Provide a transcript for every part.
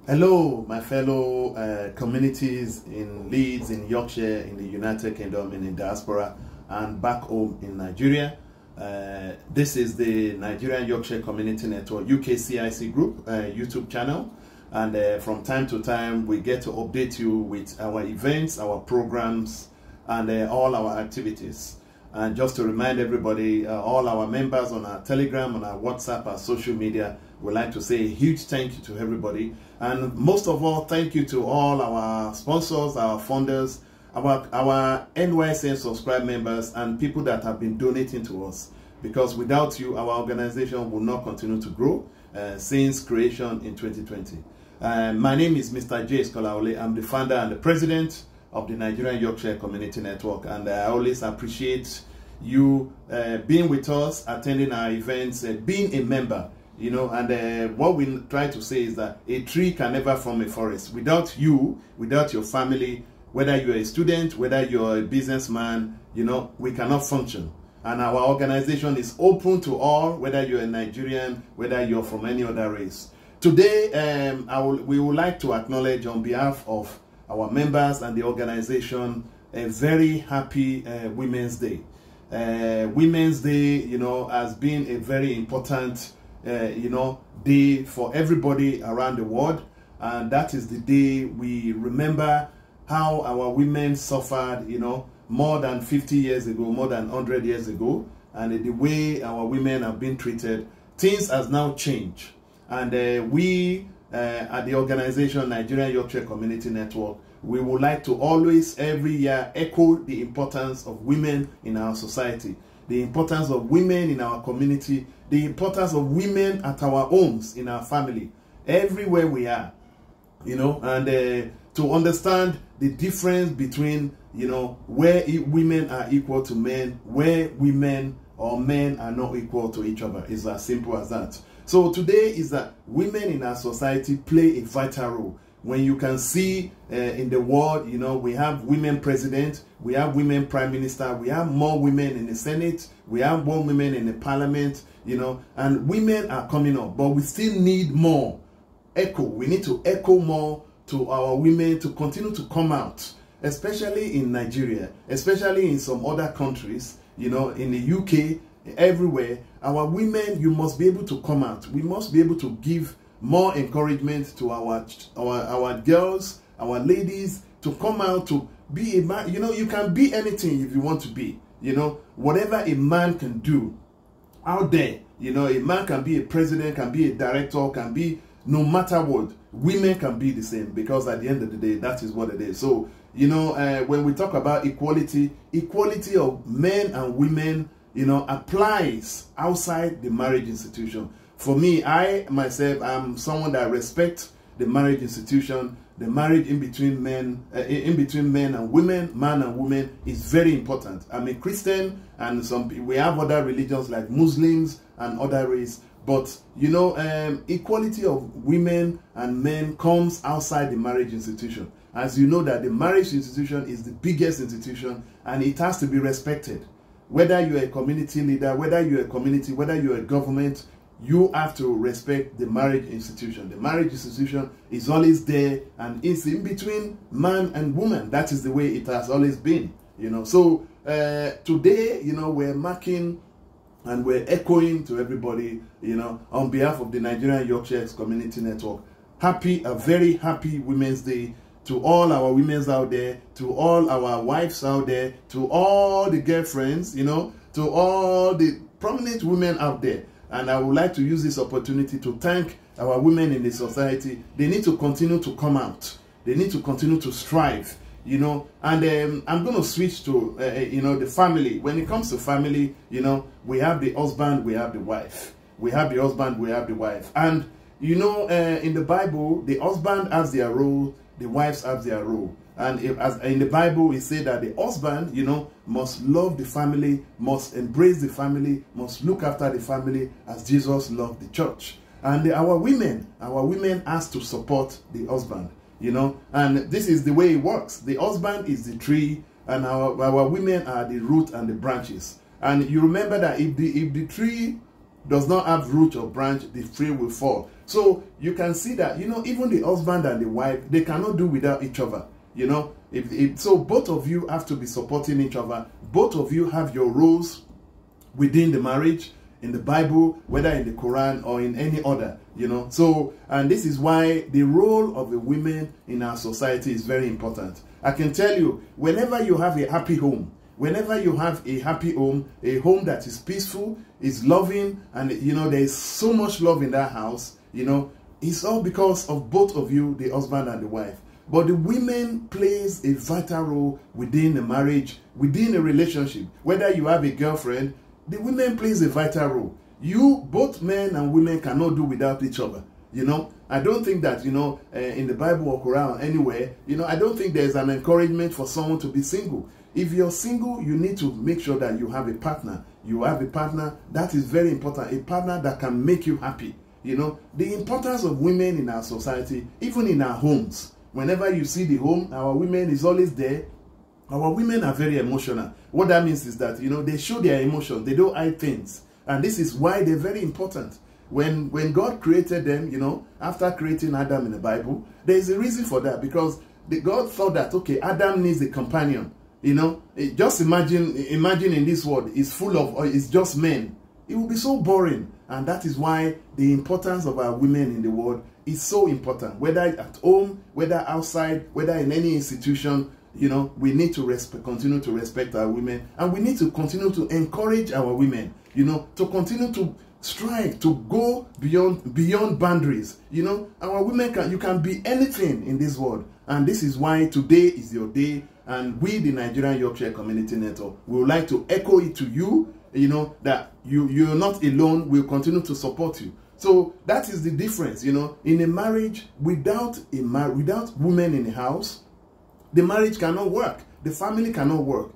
Hello, my fellow communities in Leeds, in Yorkshire, in the United Kingdom, and in diaspora, and back home in Nigeria. This is the Nigerian Yorkshire Community Network, UKCIC Group, YouTube channel. And from time to time, we get to update you with our events, our programs, and all our activities. And just to remind everybody, all our members on our Telegram, on our WhatsApp, our social media, we'd like to say a huge thank you to everybody. And most of all, thank you to all our sponsors, our funders, our NYSN subscribe members, and people that have been donating to us. Because without you, our organization will not continue to grow since creation in 2020. My name is Mr. J. Skolaole. I'm the founder and the president of the Nigerian Yorkshire Community Network, and I always appreciate you being with us, attending our events, being a member, you know. And what we try to say is that a tree can never form a forest. Without you, without your family, whether you're a student, whether you're a businessman, you know, we cannot function. And our organization is open to all, whether you're a Nigerian, whether you're from any other race. Today, we would like to acknowledge on behalf of our members and the organization a very happy Women's Day. Women's Day, you know, has been a very important, you know, day for everybody around the world. And that is the day we remember how our women suffered, you know, more than 50 years ago, more than 100 years ago. And the way our women have been treated, things has now changed. And we at the organization Nigerian Yorkshire Community Network, we would like to always, every year, echo the importance of women in our society, the importance of women in our community, the importance of women at our homes, in our family, everywhere we are, you know, and to understand the difference between, you know, where women are equal to men, where women or men are not equal to each other. It's as simple as that. So today is that women in our society play a vital role. When you can see in the world, you know, we have women president, we have women prime minister, we have more women in the Senate, we have more women in the parliament, you know, and women are coming up, but we still need more echo. We need to echo more to our women to continue to come out, especially in Nigeria, especially in some other countries, you know, in the UK, everywhere. Our women, you must be able to come out. We must be able to give more encouragement to our girls, our ladies, to come out, to be a man. You know, you can be anything if you want to be. You know, whatever a man can do out there, you know, a man can be a president, can be a director, can be no matter what. Women can be the same, because at the end of the day, that is what it is. So, you know, when we talk about equality, equality of men and women, you know, applies outside the marriage institution. For me, I myself am someone that respects the marriage institution. The marriage in between men and women, man and woman, is very important. I'm a Christian, and we have other religions like Muslims and other race. But you know, equality of women and men comes outside the marriage institution. As you know, that the marriage institution is the biggest institution, and it has to be respected. Whether you're a community leader, whether you're a community, whether you're a government, you have to respect the marriage institution. The marriage institution is always there, and it's in between man and woman. That is the way it has always been, you know. So today, you know, we're marking and we're echoing to everybody, you know, on behalf of the Nigerian Yorkshire Community Network, a very happy Women's Day to all our women out there, to all our wives out there, to all the girlfriends, you know, to all the prominent women out there. And I would like to use this opportunity to thank our women in the society. They need to continue to come out. They need to continue to strive, you know. And I'm going to switch to, you know, the family. When it comes to family, you know, we have the husband, we have the wife. We have the husband, we have the wife. And, you know, in the Bible, the husband has their role, the wives have their role. And as in the Bible, it says that the husband, you know, must love the family, must embrace the family, must look after the family as Jesus loved the church. And our women has to support the husband, you know. And this is the way it works. The husband is the tree, and our women are the root and the branches. And you remember that if the tree does not have root or branch, the tree will fall. So you can see that, you know, even the husband and the wife, they cannot do without each other. You know, so both of you have to be supporting each other. Both of you have your roles within the marriage, in the Bible, whether in the Quran or in any other, you know. So, and this is why the role of the women in our society is very important. I can tell you, whenever you have a happy home, whenever you have a happy home, a home that is peaceful, is loving, and, you know, there is so much love in that house, you know, it's all because of both of you, the husband and the wife. But the women plays a vital role within a marriage, within a relationship. Whether you have a girlfriend, the women plays a vital role. You, both men and women, cannot do without each other. You know, I don't think that, you know, in the Bible or Quran, anywhere, you know, I don't think there's an encouragement for someone to be single. If you're single, you need to make sure that you have a partner. You have a partner, that is very important. A partner that can make you happy. You know, the importance of women in our society, even in our homes. Whenever you see the home, our women is always there. Our women are very emotional. What that means is that, you know, they show their emotions. They don't hide things. And this is why they're very important. When God created them, you know, after creating Adam in the Bible, there is a reason for that. Because God thought that, okay, Adam needs a companion. You know, just imagine in this world, it's full of, or it's just men. It will be so boring. And that is why the importance of our women in the world is so important. Whether at home, whether outside, whether in any institution, you know, we need to continue to respect our women. And we need to continue to encourage our women, you know, to continue to strive to go beyond boundaries. You know, our women you can be anything in this world. And this is why today is your day. And we, the Nigerian Yorkshire Community Network, we would like to echo it to you, you know, that you're not alone. We'll continue to support you. So that is the difference, you know. In a marriage, without women in the house, the marriage cannot work. The family cannot work.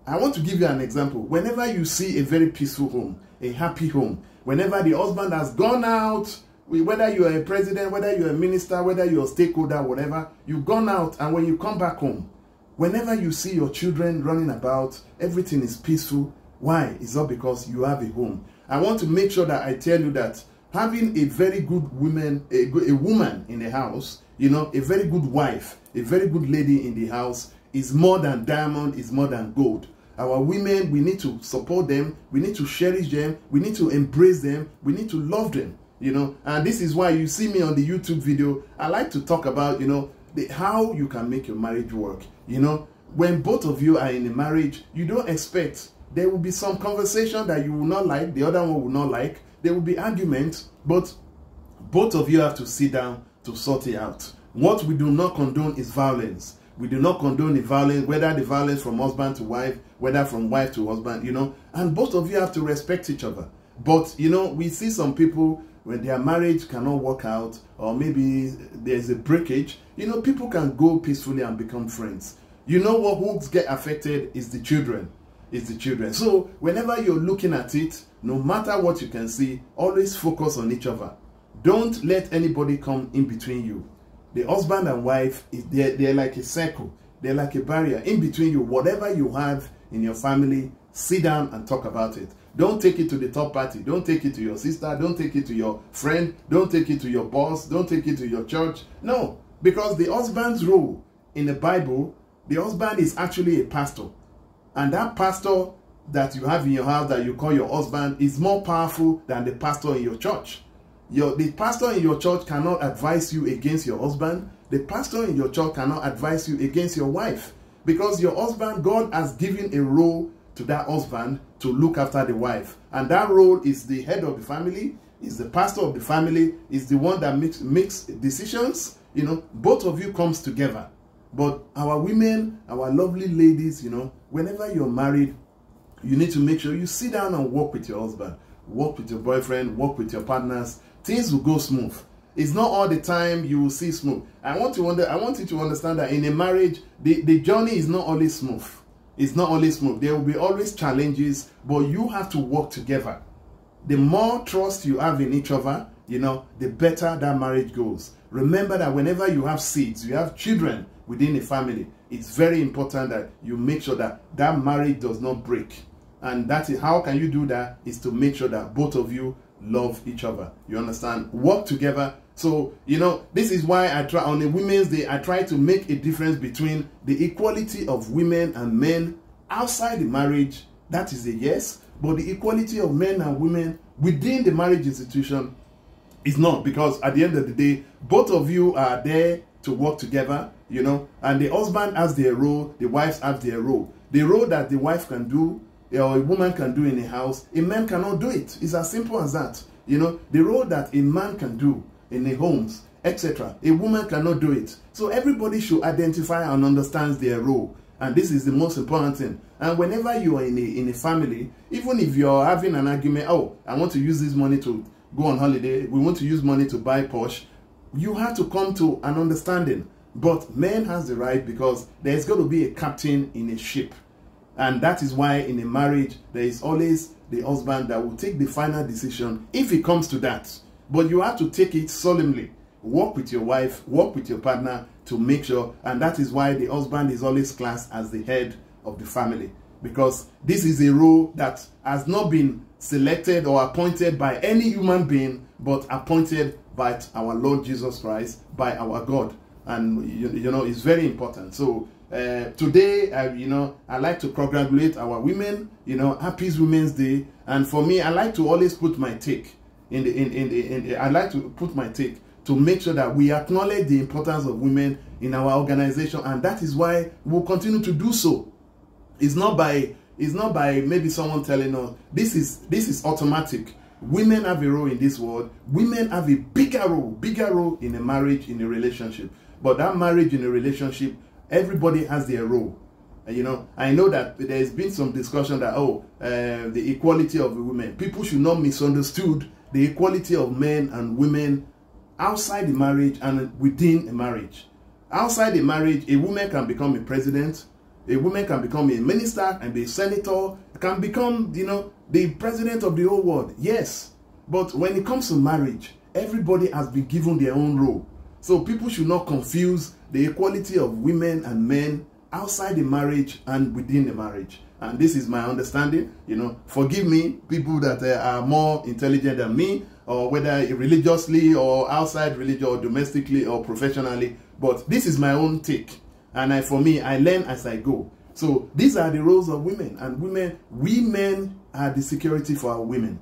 I want to give you an example. Whenever you see a very peaceful home, a happy home, whenever the husband has gone out, whether you are a president, whether you're a minister, whether you're a stakeholder, whatever, you've gone out, and when you come back home, whenever you see your children running about, everything is peaceful. Why? It's not because you have a home. I want to make sure that I tell you that having a very good woman, a woman in the house, you know, a very good wife, a very good lady in the house is more than diamond, is more than gold. Our women, we need to support them, we need to cherish them, we need to embrace them, we need to love them, you know. And this is why you see me on the YouTube video. I like to talk about, you know, how you can make your marriage work. You know, when both of you are in a marriage, you don't expect, there will be some conversation that you will not like, the other one will not like, there will be arguments, but both of you have to sit down to sort it out. What we do not condone is violence. We do not condone the violence, whether the violence from husband to wife, whether from wife to husband, you know, and both of you have to respect each other. But, you know, we see some people, when their marriage cannot work out, or maybe there's a breakage, you know, people can go peacefully and become friends. You know what, who get affected is the children. It's the children. So whenever you're looking at it, no matter what you can see, always focus on each other. Don't let anybody come in between you. The husband and wife, they're like a circle. They're like a barrier in between you. Whatever you have in your family, sit down and talk about it. Don't take it to the third party. Don't take it to your sister. Don't take it to your friend. Don't take it to your boss. Don't take it to your church. No, because the husband's role in the Bible, the husband is actually a pastor. And that pastor that you have in your house that you call your husband is more powerful than the pastor in your church. The pastor in your church cannot advise you against your husband. The pastor in your church cannot advise you against your wife. Because your husband, God has given a role to that husband to look after the wife. And that role is the head of the family, is the pastor of the family, is the one that makes decisions. You know, both of you comes together. But our women, our lovely ladies, you know, whenever you're married, you need to make sure you sit down and work with your husband, work with your boyfriend, work with your partners. Things will go smooth. It's not all the time you will see smooth. I want you to understand that in a marriage, the journey is not always smooth. It's not always smooth. There will be always challenges, but you have to work together. The more trust you have in each other, you know, the better that marriage goes. Remember that whenever you have seeds, you have children within a family, it's very important that you make sure that that marriage does not break. And that is how can you do that, is to make sure that both of you love each other. You understand? Work together So, you know, this is why I try on the Women's Day, I try to make a difference between the equality of women and men outside the marriage. That is a yes. But the equality of men and women within the marriage institution is not, because at the end of the day, both of you are there to work together, you know, and the husband has their role, the wife has their role. The role that the wife can do or a woman can do in a house, a man cannot do it. It's as simple as that. You know, the role that a man can do in the homes, etc., a woman cannot do it. So everybody should identify and understand their role. And this is the most important thing. And whenever you are in a family, even if you're having an argument, oh, I want to use this money to go on holiday, we want to use money to buy Porsche, you have to come to an understanding. But men has the right, because there's got to be a captain in a ship. And that is why in a marriage, there is always the husband that will take the final decision if it comes to that. But you have to take it solemnly. Work with your wife, work with your partner to make sure. And that is why the husband is always classed as the head of the family. Because this is a role that has not been selected or appointed by any human being, but appointed by our Lord Jesus Christ, by our God. And, you know, it's very important. So, today, you know, I like to congratulate our women, you know, happy Women's Day. And for me, I like to always put my take I like to put my take to make sure that we acknowledge the importance of women in our organization. And that is why we'll continue to do so. It's not by maybe someone telling us, this is automatic. Women have a role in this world. Women have a bigger role in a marriage, in a relationship. But that marriage, in a relationship, everybody has their role. You know, I know that there's been some discussion that, the equality of women. People should not misunderstood the equality of men and women outside the marriage and within a marriage. Outside the marriage, a woman can become a president, a woman can become a minister and a senator, can become, you know, the president of the whole world. Yes, but when it comes to marriage, everybody has been given their own role. So people should not confuse the equality of women and men outside the marriage and within the marriage. And this is my understanding. You know, forgive me, people that are more intelligent than me, or whether religiously or outside religion or domestically or professionally, but this is my own take. And for me, I learn as I go. So these are the roles of women. And we men are the security for our women.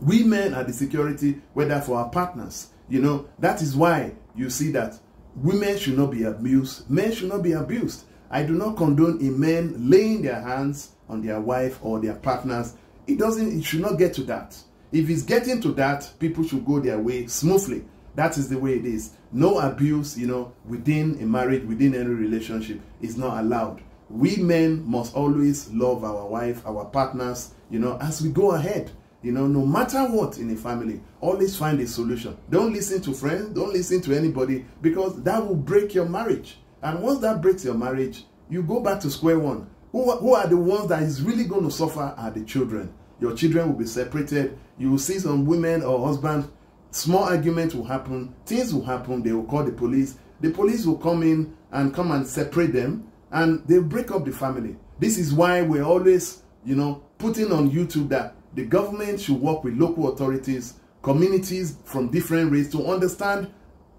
We men are the security, whether for our partners. You know, that is why you see that women should not be abused. Men should not be abused. I do not condone a man laying their hands on their wife or their partners. It should not get to that. If it's getting to that, people should go their way smoothly. That is the way it is. No abuse, you know, within a marriage, within any relationship is not allowed. We men must always love our wife, our partners, you know, as we go ahead. You know, no matter what in a family, always find a solution. Don't listen to friends, don't listen to anybody, because that will break your marriage. And once that breaks your marriage, you go back to square one. Who are the ones that is really going to suffer are the children. Your children will be separated. You will see some women or husbands, small arguments will happen, things will happen, they will call the police. The police will come in and separate them, and they'll break up the family. This is why we're always, you know, putting on YouTube that the government should work with local authorities, communities from different races to understand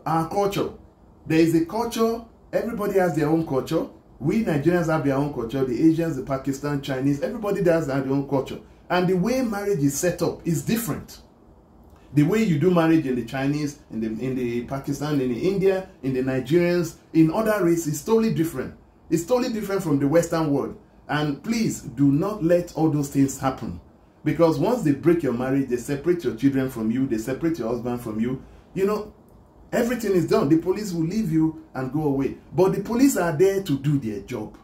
our culture. There is a culture, everybody has their own culture. We Nigerians have their own culture, the Asians, the Pakistan, Chinese, everybody does their own culture. And the way marriage is set up is different. The way you do marriage in the Chinese, in the Pakistan, in the India, in the Nigerians, in other races is totally different. It's totally different from the Western world. And please do not let all those things happen. Because once they break your marriage, they separate your children from you, they separate your husband from you, you know, everything is done. The police will leave you and go away. But the police are there to do their job.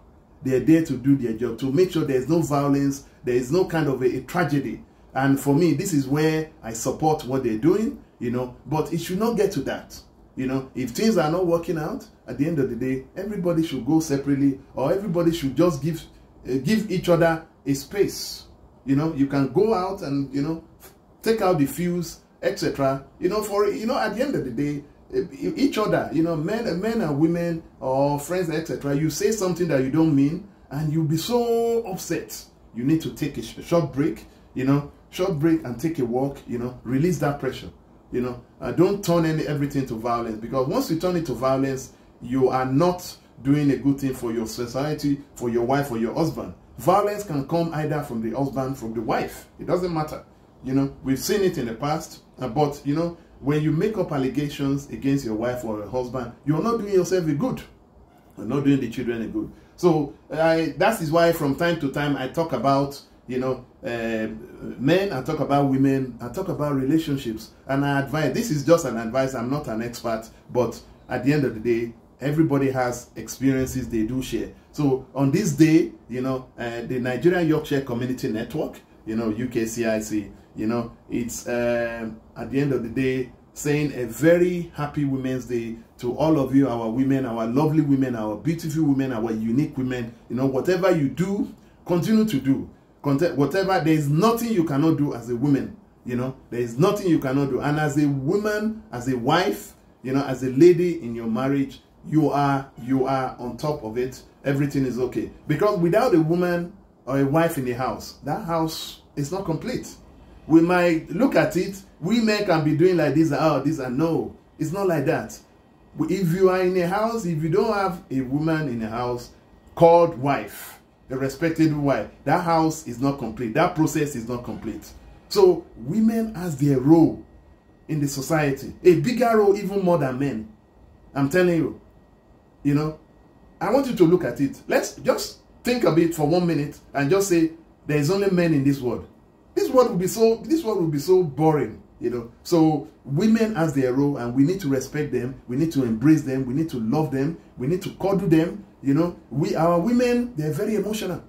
They are there to do their job, to make sure there is no violence, there is no kind of a tragedy. And for me, this is where I support what they're doing, you know, but it should not get to that. You know, if things are not working out, at the end of the day, everybody should go separately, or everybody should just give each other a space. You know, you can go out and, you know, take out the fuse, etc. You know, at the end of the day, each other, you know, men and women or friends, etc. You say something that you don't mean, and you'll be so upset. You need to take a short break, you know, and take a walk, you know, release that pressure. You know, don't turn everything to violence, because once you turn it to violence, you are not doing a good thing for your society, for your wife or your husband. Violence can come either from the husband, from the wife. It doesn't matter. You know, we've seen it in the past, but you know, when you make up allegations against your wife or your husband, you're not doing yourself a good. You're not doing the children a good. So that is why from time to time I talk about, you know, men, I talk about women, I talk about relationships, and I advise. This is just an advice. I'm not an expert, but at the end of the day, everybody has experiences they do share. So on this day, you know, the Nigerian Yorkshire Community Network, you know, UKCIC, you know, it's at the end of the day saying a very happy Women's Day to all of you, our women, our lovely women, our beautiful women, our unique women. You know, whatever you do, continue to do. Whatever, there is nothing you cannot do as a woman. You know, there is nothing you cannot do. And as a woman, as a wife, you know, as a lady in your marriage, you are on top of it. Everything is okay. Because without a woman or a wife in the house, that house is not complete. We might look at it, we men can be doing like this, oh, this, and no, it's not like that. If you are in a house, if you don't have a woman in a house called wife, a respected wife, that house is not complete. That process is not complete. So women has their role in the society, a bigger role even more than men. I'm telling you, you know, I want you to look at it. Let's just think a bit for 1 minute and just say there is only men in this world. This world will be so boring, you know. So women has their role, and we need to respect them. We need to embrace them. We need to love them. We need to cuddle them. You know, our women, they're very emotional.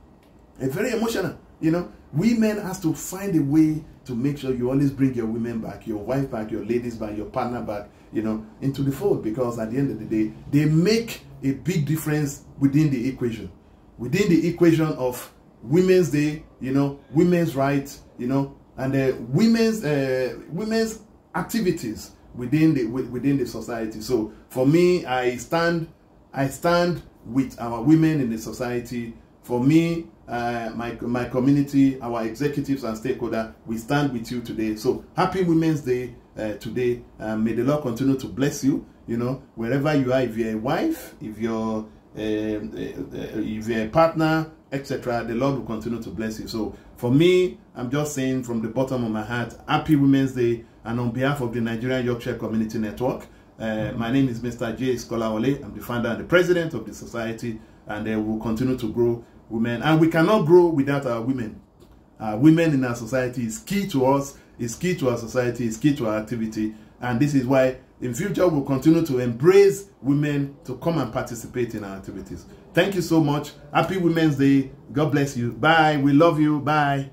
They're very emotional. You know, women has to find a way to make sure you always bring your women back, your wife back, your ladies back, your partner back, you know, into the fold, because at the end of the day, they make a big difference within the equation. Within the equation of Women's Day, you know, women's rights, you know, and women's activities within the society. So for me, I stand with our women in the society. For me, my community, our executives and stakeholders, we stand with you today. So happy Women's Day today. May the Lord continue to bless you. You know, wherever you are, if you're a wife, if you're a partner, etc., the Lord will continue to bless you. So for me, I'm just saying from the bottom of my heart, happy Women's Day. And on behalf of the Nigerian Yorkshire Community Network, my name is Mr. J. Skolawole. I'm the founder and the president of the society, and we'll continue to grow women. And we cannot grow without our women. Women in our society is key to us, is key to our society, is key to our activity. And this is why in future we'll continue to embrace women to come and participate in our activities. Thank you so much. Happy Women's Day. God bless you. Bye. We love you. Bye.